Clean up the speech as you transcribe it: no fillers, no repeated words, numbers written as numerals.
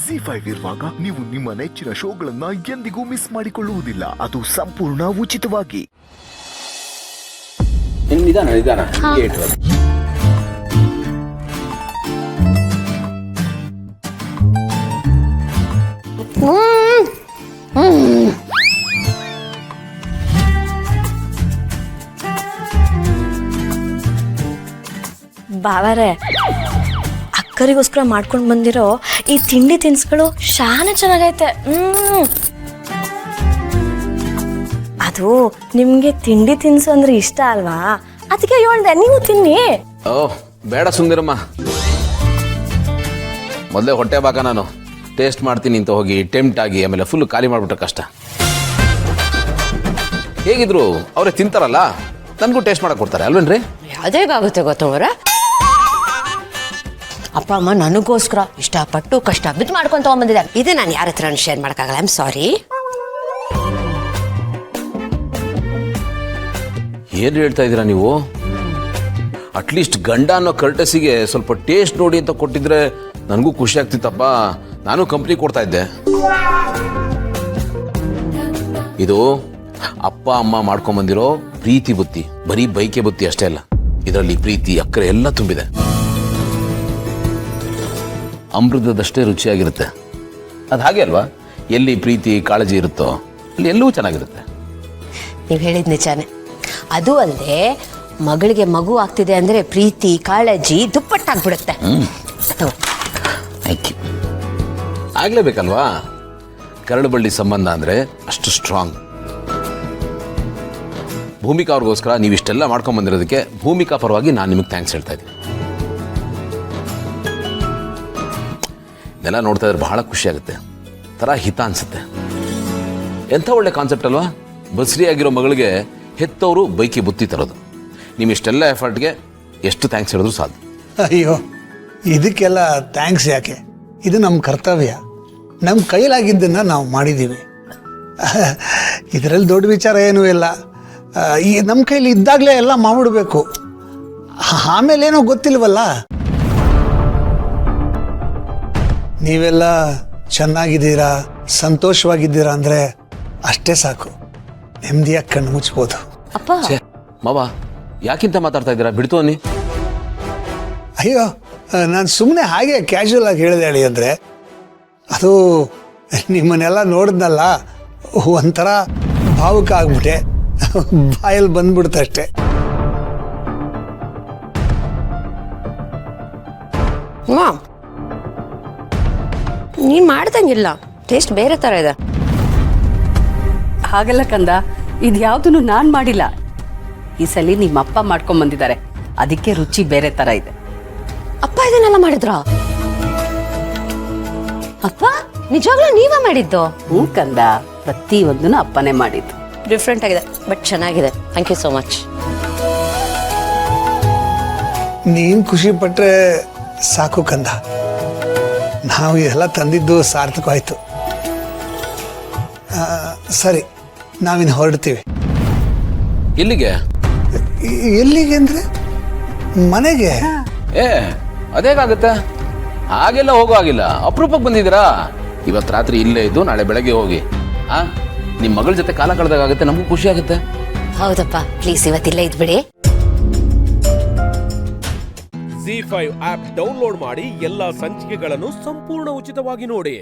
ZEE5 ಇರುವಾಗ ನೀವು ನಿಮ್ಮ ನೆಚ್ಚಿನ ಶೋಗಳನ್ನ ಎಂದಿಗೂ ಮಿಸ್ ಮಾಡಿಕೊಳ್ಳುವುದಿಲ್ಲ. ಅದು ಸಂಪೂರ್ಣ ಉಚಿತವಾಗಿ. ನಿಧಾನ ಬಾವರೆ ಅಕ್ಕರಿಗೋಸ್ಕರ ಮಾಡ್ಕೊಂಡು ಬಂದಿರೋ ಈ ತಿಂಡಿ ತಿನಿಸುಗಳು ಶಾನೆ ಚೆನ್ನಾಗೈತೆ. ಅದು ನಿಮ್ಗೆ ತಿಂಡಿ ತಿನಿಸು ಅಂದ್ರೆ ಇಷ್ಟ ಅಲ್ವಾ, ಅದಕ್ಕೆ ಹೇಳ್ದೆ ನೀವು ತಿನ್ನಿ. ಓಹ್ ಬೇಡ ಸುಂದರಮ್ಮ, ಮೊದಲೇ ಹೊಟ್ಟೆ ಬಾಕ ನಾನು ಟೇಸ್ಟ್ ಮಾಡ್ತೀನಿ ಅಂತ ಹೋಗಿ ಟೆಂಪ್ಟ್ ಆಗಿ ಆಮೇಲೆ ಫುಲ್ ಖಾಲಿ ಮಾಡ್ಬಿಟ್ರೆ ಕಷ್ಟ. ಹೇಗಿದ್ರು ಅವರೇ ತಿಂತಾರಲ್ಲ, ನನಗೂ ಟೇಸ್ಟ್ ಮಾಡಕ್ ಕೊಡ್ತಾರೆ ಅಲ್ವೇನ್ರಿ? ಅದೇಗಾಗುತ್ತೆ ಗೊತ್ತವರ, ಅಪ್ಪ ಅಮ್ಮ ನನಗೋಸ್ಕರ ಇಷ್ಟಪಟ್ಟು ಕಷ್ಟ ಬಿದ್ದು ಮಾಡ್ಕೊಂಡು ತಗೊಂಡ್ಬಂದಿದ್ದಾರೆ. ಇದು ನಾನು ಯಾರ ಹತ್ರ ಶೇರ್ ಮಾಡೋಕ್ಕಾಗಲ್ಲ. I am sorry. ಏನು ಹೇಳ್ತಾ ಇದ್ದೀರಾ ನೀವು? ಅಟ್ಲೀಸ್ಟ್ ಗಂಡ ಅನ್ನೋ ಕರ್ಟಸಿಗೆ ಸ್ವಲ್ಪ ಟೇಸ್ಟ್ ನೋಡಿ ಅಂತ ಕೊಟ್ಟಿದ್ರೆ ನನಗೂ ಖುಷಿ ಆಗ್ತಿತ್ತಪ್ಪ. ನಾನು ಕಂಪ್ನಿ ಕೊಡ್ತಾ ಇದ್ದೆ. ಇದು ಅಪ್ಪ ಅಮ್ಮ ಮಾಡ್ಕೊಂಬಂದಿರೋ ಪ್ರೀತಿ ಬುತ್ತಿ, ಬರೀ ಬೈಕೆ ಬುತ್ತಿ ಅಷ್ಟೇ ಅಲ್ಲ, ಇದರಲ್ಲಿ ಪ್ರೀತಿ ಅಕ್ಕರೆ ಎಲ್ಲ ತುಂಬಿದೆ. ಅಮೃತದಷ್ಟೇ ರುಚಿಯಾಗಿರುತ್ತೆ. ಅದು ಹಾಗೆ ಅಲ್ವಾ? ಎಲ್ಲಿ ಪ್ರೀತಿ ಕಾಳಜಿ ಇರುತ್ತೋ ಅಲ್ಲಿ ಎಲ್ಲವೂ ಚೆನ್ನಾಗಿರುತ್ತೆ. ನೀವು ಹೇಳಿದ ನಿಜಾನೆ. ಅದು ಅಲ್ಲದೆ ಮಗಳಿಗೆ ಮಗು ಆಗ್ತಿದೆ ಅಂದ್ರೆ ಪ್ರೀತಿ ಕಾಳಜಿ ದುಪ್ಪಟ್ಟಾಗ್ಬಿಡುತ್ತೆ. ಆಗ್ಲೇಬೇಕಲ್ವಾ? ಕರಡು ಬಳ್ಳಿ ಸಂಬಂಧ ಅಂದ್ರೆ ಅಷ್ಟು ಸ್ಟ್ರಾಂಗ್. ಭೂಮಿಕಾ ಅವ್ರಿಗೋಸ್ಕರ ನೀವು ಇಷ್ಟೆಲ್ಲ ಮಾಡ್ಕೊಂಡ್ ಬಂದಿರೋದಕ್ಕೆ ಭೂಮಿಕಾ ಪರವಾಗಿ ನಾನು ನಿಮಗೆ ಥ್ಯಾಂಕ್ಸ್ ಹೇಳ್ತಾ ಇದ್ದೀನಿ. ಇದೆಲ್ಲ ನೋಡ್ತಾ ಇದ್ರೆ ಬಹಳ ಖುಷಿ ಆಗುತ್ತೆ, ಥರ ಹಿತ ಅನ್ಸುತ್ತೆ. ಎಂಥ ಒಳ್ಳೆ ಕಾನ್ಸೆಪ್ಟ್ ಅಲ್ವಾ? ಬಸ್ರಿ ಆಗಿರೋ ಮಗಳಿಗೆ ಹೆತ್ತವರು ಬೈಕಿ ಬುತ್ತಿ ತರೋದು. ನೀವು ಇಷ್ಟೆಲ್ಲ ಎಫರ್ಟ್ಗೆ ಎಷ್ಟು ಥ್ಯಾಂಕ್ಸ್ ಹೇಳಿದ್ರು ಸಾಧ್ಯ. ಅಯ್ಯೋ, ಇದಕ್ಕೆಲ್ಲ ಥ್ಯಾಂಕ್ಸ್ ಯಾಕೆ? ಇದು ನಮ್ಮ ಕರ್ತವ್ಯ. ನಮ್ಮ ಕೈಲಾಗಿದ್ದನ್ನು ನಾವು ಮಾಡಿದ್ದೀವಿ. ಇದರಲ್ಲಿ ದೊಡ್ಡ ವಿಚಾರ ಏನೂ ಇಲ್ಲ. ಈ ನಮ್ಮ ಕೈಲಿ ಇದ್ದಾಗಲೇ ಎಲ್ಲ ಮಾಡಿಬಿಡ್ಬೇಕು. ಆಮೇಲೇನೋ ಗೊತ್ತಿಲ್ವಲ್ಲ. ನೀವೆಲ್ಲ ಚೆನ್ನಾಗಿದ್ದೀರಾ, ಸಂತೋಷವಾಗಿದ್ದೀರಾ ಅಂದರೆ ಅಷ್ಟೇ ಸಾಕು. ನೆಮ್ಮದಿಯಾಗಿ ಕಣ್ಣು ಮುಚ್ಬೋದು. ಅಪ್ಪ ಮಾವ ಯಾಕಿಂತ ಮಾತಾಡ್ತಾ ಇದ್ದೀರಾ? ಬಿಡ್ತು ಅನ್ನಿ. ಅಯ್ಯೋ, ನಾನು ಸುಮ್ಮನೆ ಹಾಗೆ ಕ್ಯಾಶುವಲ್ ಆಗಿ ಹೇಳಿದೆ ಹೇಳಿ. ಅಂದರೆ ಅದು ನಿಮ್ಮನ್ನೆಲ್ಲ ನೋಡಿದ್ನಲ್ಲ, ಒಂಥರ ಭಾವುಕ ಆಗ್ಬಿಟ್ಟೆ, ಬಾಯಲ್ಲಿ ಬಂದ್ಬಿಡ್ತಷ್ಟೆ. ನೀನು ಮಾಡ್ದಂಗಿಲ್ಲ, ಟೇಸ್ಟ್ ಬೇರೆ ಥರ ಇದೆ. ಹಾಗಲ್ಲ ಕಂದ, ಇದು ಯಾವುದನ್ನು ನಾನು ಮಾಡಿಲ್ಲ. ಈ ಸಲ ನಿಮ್ಮ ಅಪ್ಪ ಮಾಡ್ಕೊಂಡ್ ಬಂದಿದ್ದಾರೆ, ಅದಕ್ಕೆ ರುಚಿ ಬೇರೆ ತರ ಇದೆ. ಅಪ್ಪ ಇದನ್ನೆಲ್ಲ ಮಾಡಿದ್ರ? ಅಪ್ಪ ನಿಜವಾಗ್ಲೂ ನೀವೇ ಮಾಡಿದ್ದು? ಹ್ಞೂ ಕಂದ, ಪ್ರತಿಯೊಂದನ್ನು ಅಪ್ಪನೇ ಮಾಡಿದ್ದು. ಡಿಫ್ರೆಂಟ್ ಆಗಿದೆ, ಬಟ್ ಚೆನ್ನಾಗಿದೆ. Thank you so much. ನೀನು ಖುಷಿ ಪಟ್ಟರೆ ಸಾಕು ಕಂದ. ನಾವು ಇದೆಲ್ಲ ತಂದಿದ್ದು ಸಾರ್ಥಕವಾಯಿತು. ಸರಿ, ನಾವಿನ್ನು ಹೊರಡ್ತೀವಿ. ಎಲ್ಲಿಗೆ? ಎಲ್ಲಿಗೆ ಅಂದರೆ ಮನೆಗೆ. ಅದೇಗಾಗುತ್ತೆ? ಹಾಗೆಲ್ಲ ಹೋಗೋ ಆಗಿಲ್ಲ. ಅಪರೂಪಕ್ಕೆ ಬಂದಿದ್ದೀರಾ? ಇವತ್ತು ರಾತ್ರಿ ಇಲ್ಲೇ ಇದ್ದು ನಾಳೆ ಬೆಳಗ್ಗೆ ಹೋಗಿ ನಿಮ್ಮ ಮಗಳ ಜೊತೆ ಕಾಲ ಕಳೆದಾಗುತ್ತೆ, ನಮಗೂ ಖುಷಿ ಆಗುತ್ತೆ. ಹೌದಪ್ಪ, ಪ್ಲೀಸ್ ಇವತ್ತಿಲ್ಲೇ ಇದ್ಬಿಡಿ. ZEE5 ಆಪ್ ಡೌನ್ಲೋಡ್ ಮಾಡಿ ಎಲ್ಲಾ ಸಂಚಿಕೆಗಳನ್ನು ಸಂಪೂರ್ಣ ಉಚಿತವಾಗಿ ನೋಡಿ.